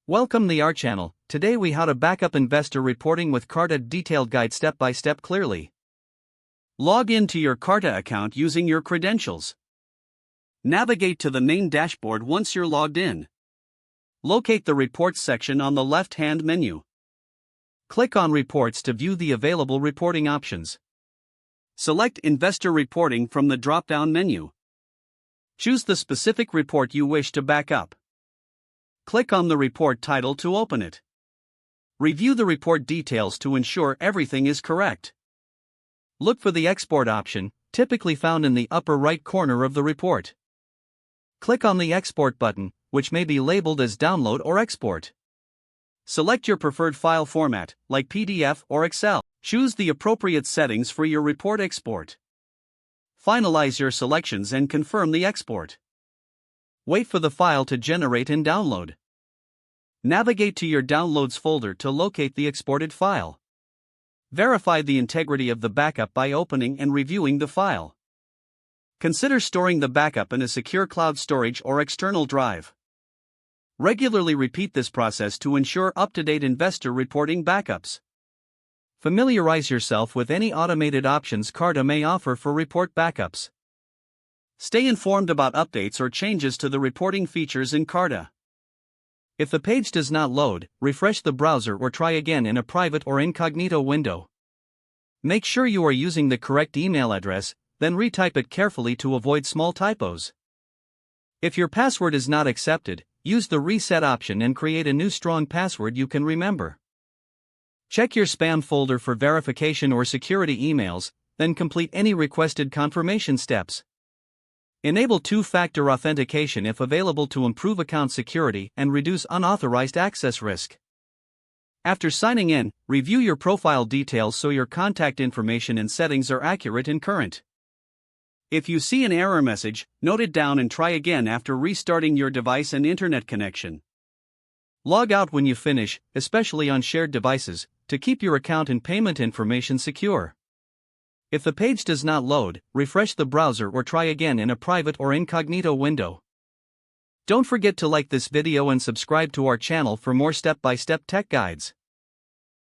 Welcome to our channel. Today we how to backup investor reporting with Carta detailed guide step by step clearly. Log into your Carta account using your credentials. Navigate to the main dashboard once you're logged in. Locate the Reports section on the left-hand menu. Click on Reports to view the available reporting options. Select Investor Reporting from the drop-down menu. Choose the specific report you wish to back up. Click on the report title to open it. Review the report details to ensure everything is correct. Look for the Export option, typically found in the upper right corner of the report. Click on the Export button, which may be labeled as Download or Export. Select your preferred file format, like PDF or Excel. Choose the appropriate settings for your report export. Finalize your selections and confirm the export. Wait for the file to generate and download. Navigate to your Downloads folder to locate the exported file. Verify the integrity of the backup by opening and reviewing the file. Consider storing the backup in a secure cloud storage or external drive. Regularly repeat this process to ensure up-to-date investor reporting backups. Familiarize yourself with any automated options Carta may offer for report backups. Stay informed about updates or changes to the reporting features in Carta. If the page does not load, refresh the browser or try again in a private or incognito window. Make sure you are using the correct email address, then retype it carefully to avoid small typos. If your password is not accepted, use the reset option and create a new strong password you can remember. Check your spam folder for verification or security emails, then complete any requested confirmation steps. Enable two-factor authentication if available to improve account security and reduce unauthorized access risk. After signing in, review your profile details so your contact information and settings are accurate and current. If you see an error message, note it down and try again after restarting your device and internet connection. Log out when you finish, especially on shared devices, to keep your account and payment information secure. If the page does not load, refresh the browser or try again in a private or incognito window. Don't forget to like this video and subscribe to our channel for more step-by-step tech guides.